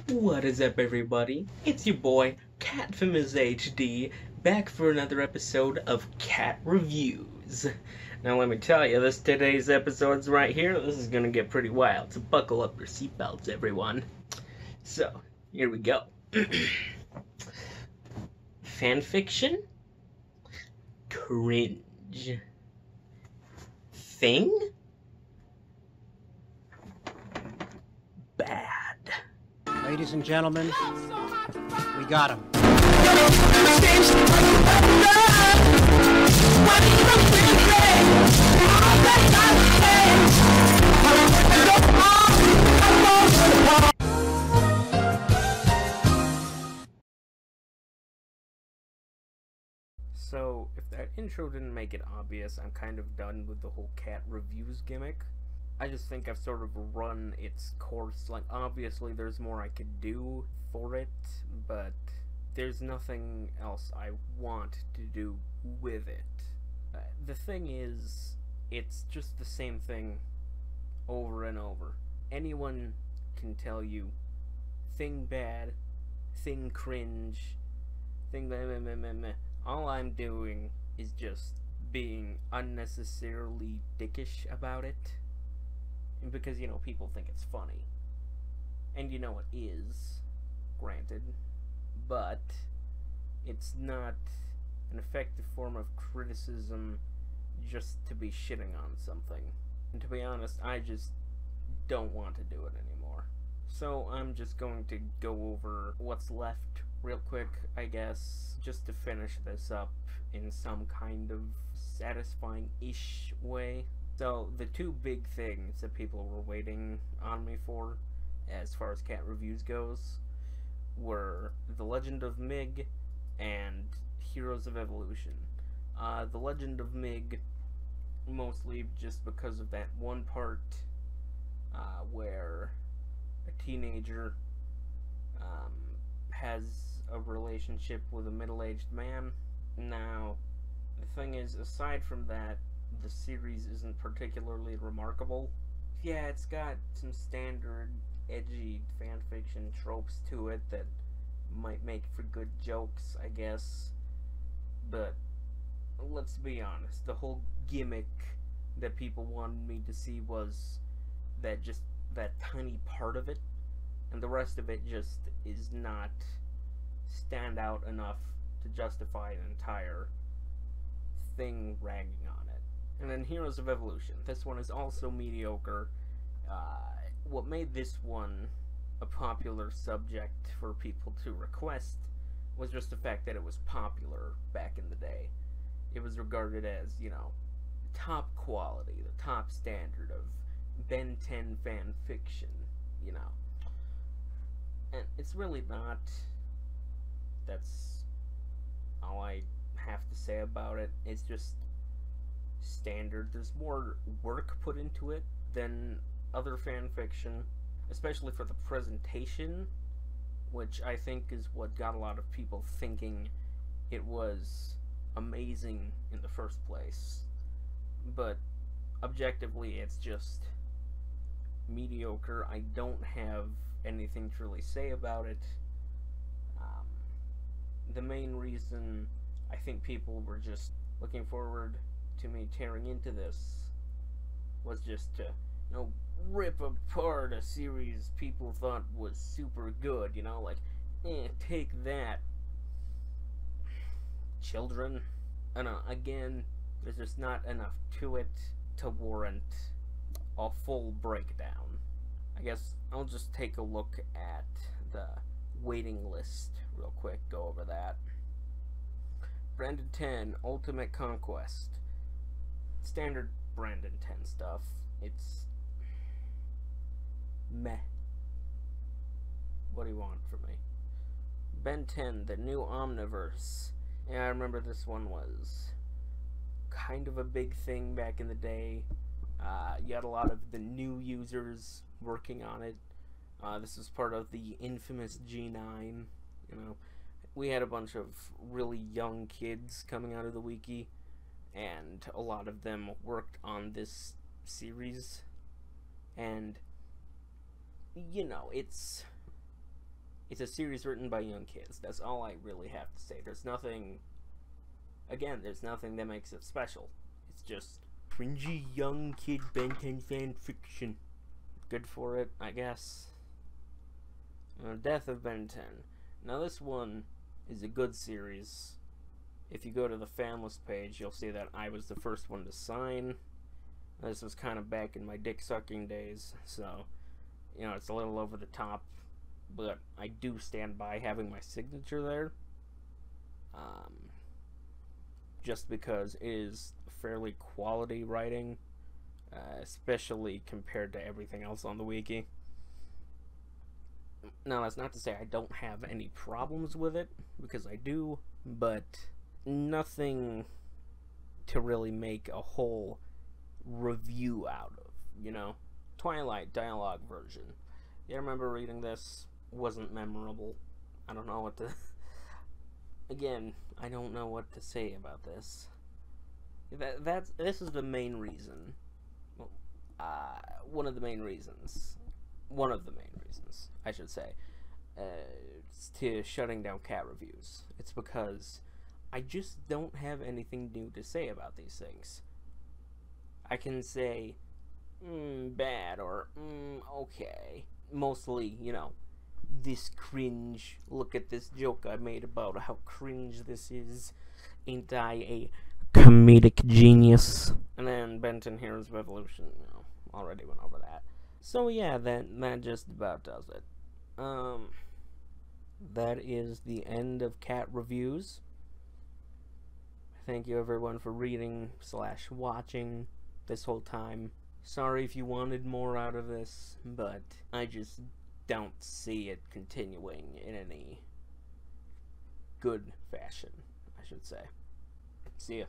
What is up, everybody? It's your boy, CaT from his HD, back for another episode of CaT Reviews. Now let me tell you, today's episode's right here. This is gonna get pretty wild, so buckle up your seatbelts, everyone. So, here we go. Fanfiction? Cringe. Thing? Bad. Ladies and gentlemen, we got him. So, if that intro didn't make it obvious, I'm kind of done with the whole CaT Reviews gimmick. I just think I've sort of run its course. Like, obviously there's more I could do for it, but there's nothing else I want to do with it. The thing is, it's just the same thing over and over. Anyone can tell you, thing bad, thing cringe, thing meh meh meh meh meh. All I'm doing is just being unnecessarily dickish about it. Because, you know, people think it's funny. And you know it is, granted. But it's not an effective form of criticism just to be shitting on something. And to be honest, I just don't want to do it anymore. So I'm just going to go over what's left real quick, I guess, just to finish this up in some kind of satisfying-ish way. So, the two big things that people were waiting on me for, as far as CaT Reviews goes, were The Legend of Mig and Heroes of Evolution. The Legend of Mig, mostly just because of that one part where a teenager has a relationship with a middle-aged man. Now, the thing is, aside from that, the series isn't particularly remarkable. Yeah, it's got some standard edgy fanfiction tropes to it that might make for good jokes, I guess. But let's be honest, the whole gimmick that people wanted me to see was that tiny part of it, and the rest of it just is not stand out enough to justify an entire thing ragging on it. And then Heroes of Evolution. This one is also mediocre. What made this one a popular subject for people to request was just the fact that it was popular back in the day. It was regarded as, you know, top quality, the top standard of Ben 10 fan fiction, you know. And it's really not. That's all I have to say about it. It's just standard. There's more work put into it than other fan fiction, especially for the presentation, which I think is what got a lot of people thinking it was amazing in the first place. But objectively, it's just mediocre. I don't have anything to really say about it. The main reason I think people were just looking forward to me tearing into this was just to, you know, rip apart a series people thought was super good, you know, like, take that, children. I don't know, again, there's just not enough to it to warrant a full breakdown. I guess I'll just take a look at the waiting list real quick, go over that. Brandon 10, Ultimate Conquest. Standard Brandon 10 stuff. It's meh. What do you want from me? Ben 10, The New Omniverse. Yeah, I remember this one was kind of a big thing back in the day. You had a lot of the new users working on it. This was part of the infamous G9, you know. We had a bunch of really young kids coming out of the wiki, and a lot of them worked on this series. And you know, it's It's a series written by young kids. That's all I really have to say. There's nothing... Again, there's nothing that makes it special. It's just cringy young kid Ben 10 fan fiction. Good for it, I guess. Death of Ben 10. Now this one is a good series. If you go to the fan list page, you'll see that I was the first one to sign. This was kind of back in my dick sucking days, so, you know, it's a little over the top, but I do stand by having my signature there. Just because it is fairly quality writing, especially compared to everything else on the wiki. Now, that's not to say I don't have any problems with it, because I do, but nothing to really make a whole review out of, you know? Twilight dialogue version. You remember reading this? Wasn't memorable. I don't know what to... Again, I don't know what to say about this. This is the main reason. One of the main reasons, I should say, to shutting down CaT reviews. It's because I just don't have anything new to say about these things. I can say, bad, or, okay. Mostly, you know, this cringe, look at this joke I made about how cringe this is. Ain't I a comedic genius? And then Benton Heroes Revolution, you know, already went over that. So yeah, that just about does it. That is the end of CaT reviews. Thank you everyone for reading / watching this whole time. Sorry if you wanted more out of this, but I just don't see it continuing in any good fashion, I should say. See ya.